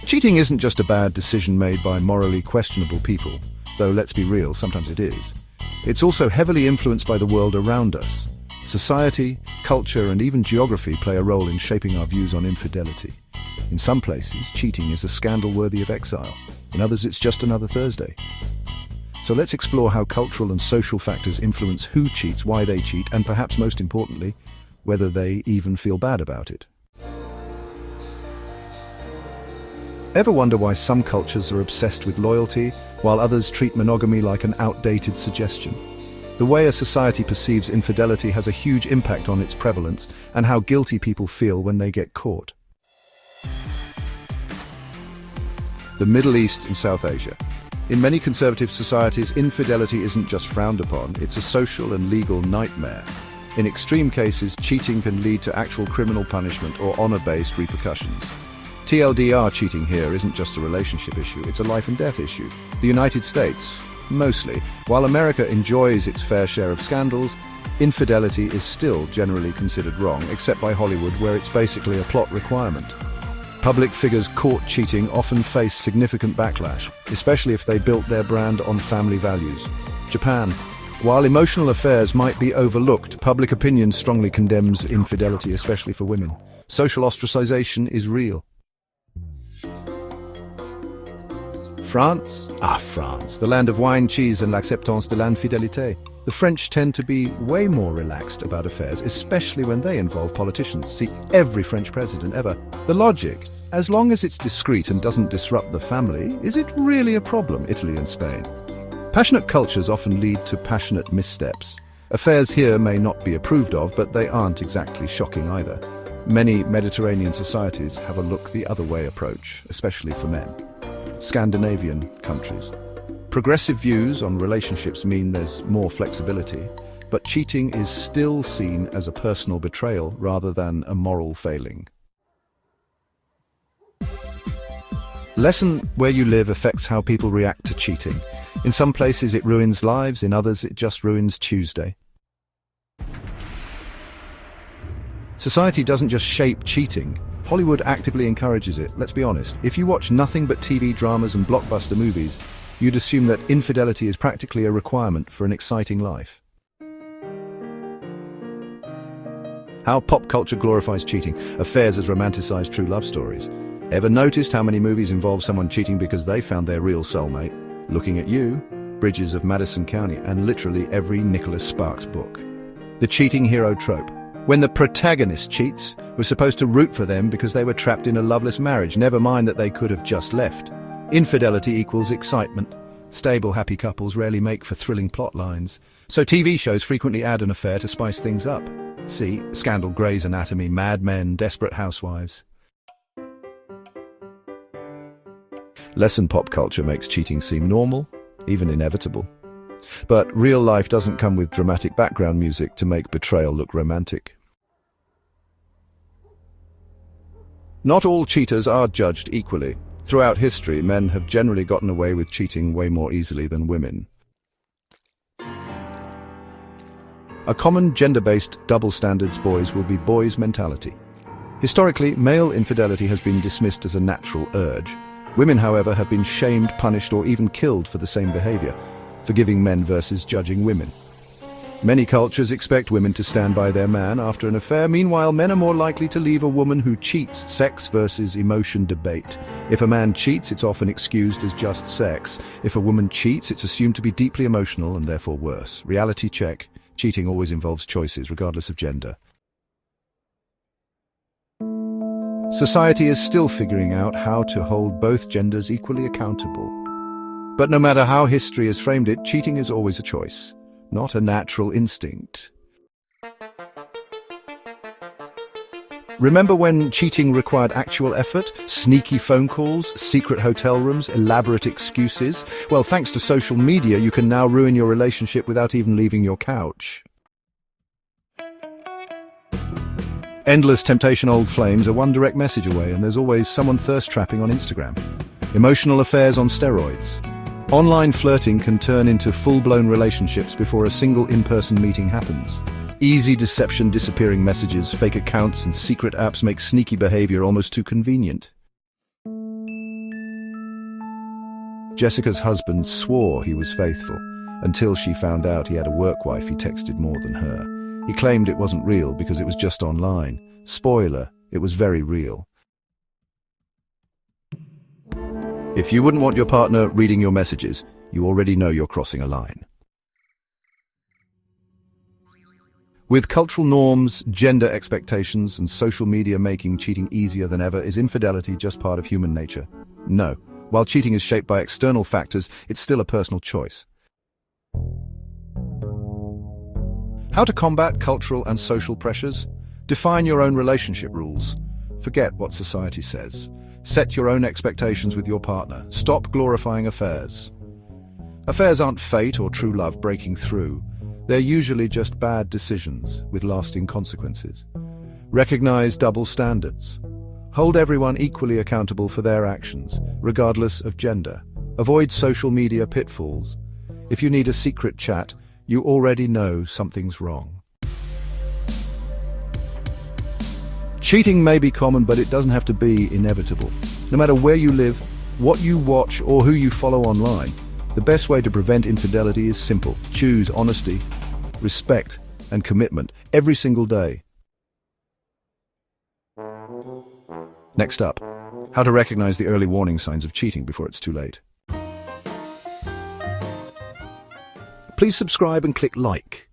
Cheating isn't just a bad decision made by morally questionable people, though let's be real, sometimes it is. It's also heavily influenced by the world around us. Society, culture, and even geography play a role in shaping our views on infidelity. In some places, cheating is a scandal worthy of exile. In others, it's just another Thursday. So let's explore how cultural and social factors influence who cheats, why they cheat, and perhaps most importantly, whether they even feel bad about it. Ever wonder why some cultures are obsessed with loyalty, while others treat monogamy like an outdated suggestion? The way a society perceives infidelity has a huge impact on its prevalence and how guilty people feel when they get caught. The Middle East and South Asia. In many conservative societies, infidelity isn't just frowned upon, it's a social and legal nightmare. In extreme cases, cheating can lead to actual criminal punishment or honor-based repercussions. TLDR, cheating here isn't just a relationship issue, it's a life and death issue. The United States, mostly, while America enjoys its fair share of scandals, infidelity is still generally considered wrong, except by Hollywood, where it's basically a plot requirement. Public figures caught cheating often face significant backlash, especially if they built their brand on family values. Japan. While emotional affairs might be overlooked, public opinion strongly condemns infidelity, especially for women. Social ostracization is real. France? France, the land of wine, cheese, and l'acceptance de l'infidélité. The French tend to be way more relaxed about affairs, especially when they involve politicians. See, every French president ever. The logic, as long as it's discreet and doesn't disrupt the family, is it really a problem? Italy and Spain. Passionate cultures often lead to passionate missteps. Affairs here may not be approved of, but they aren't exactly shocking either. Many Mediterranean societies have a look-the-other-way approach, especially for men. Scandinavian countries. Progressive views on relationships mean there's more flexibility, but cheating is still seen as a personal betrayal rather than a moral failing. Lesson: where you live affects how people react to cheating. In some places it ruins lives, in others it just ruins Tuesday. Society doesn't just shape cheating. Hollywood actively encourages it. Let's be honest, if you watch nothing but TV dramas and blockbuster movies, you'd assume that infidelity is practically a requirement for an exciting life. How pop culture glorifies cheating. Affairs as romanticized true love stories. Ever noticed how many movies involve someone cheating because they found their real soulmate? Looking at You, Bridges of Madison County, and literally every Nicholas Sparks book. The cheating hero trope. When the protagonist cheats, we're supposed to root for them because they were trapped in a loveless marriage, never mind that they could have just left. Infidelity equals excitement. Stable, happy couples rarely make for thrilling plot lines. So TV shows frequently add an affair to spice things up. See Scandal, Grey's Anatomy, Mad Men, Desperate Housewives. Lesson: pop culture makes cheating seem normal, even inevitable. But real life doesn't come with dramatic background music to make betrayal look romantic. Not all cheaters are judged equally. Throughout history, men have generally gotten away with cheating way more easily than women. A common gender-based double standards boys will be boys mentality. Historically, male infidelity has been dismissed as a natural urge. Women, however, have been shamed, punished, or even killed for the same behavior, forgiving men versus judging women. Many cultures expect women to stand by their man after an affair. Meanwhile, men are more likely to leave a woman who cheats. Sex versus emotion debate. If a man cheats, it's often excused as just sex. If a woman cheats, it's assumed to be deeply emotional and therefore worse. Reality check. Cheating always involves choices, regardless of gender. Society is still figuring out how to hold both genders equally accountable. But no matter how history has framed it, cheating is always a choice, not a natural instinct. Remember when cheating required actual effort? Sneaky phone calls, secret hotel rooms, elaborate excuses? Well, thanks to social media, you can now ruin your relationship without even leaving your couch. Endless temptation old flames are one direct message away, and there's always someone thirst-trapping on Instagram. Emotional affairs on steroids. Online flirting can turn into full-blown relationships before a single in-person meeting happens. Easy deception, disappearing messages, fake accounts, and secret apps make sneaky behavior almost too convenient. Jessica's husband swore he was faithful, until she found out he had a work wife he texted more than her. He claimed it wasn't real because it was just online. Spoiler, it was very real. If you wouldn't want your partner reading your messages, you already know you're crossing a line. With cultural norms, gender expectations, and social media making cheating easier than ever, is infidelity just part of human nature? No. While cheating is shaped by external factors, it's still a personal choice. How to combat cultural and social pressures? Define your own relationship rules. Forget what society says. Set your own expectations with your partner. Stop glorifying affairs. Affairs aren't fate or true love breaking through. They're usually just bad decisions with lasting consequences. Recognize double standards. Hold everyone equally accountable for their actions, regardless of gender. Avoid social media pitfalls. If you need a secret chat, you already know something's wrong. Cheating may be common, but it doesn't have to be inevitable. No matter where you live, what you watch, or who you follow online, the best way to prevent infidelity is simple. Choose honesty, respect, and commitment every single day. Next up, how to recognize the early warning signs of cheating before it's too late. Please subscribe and click like.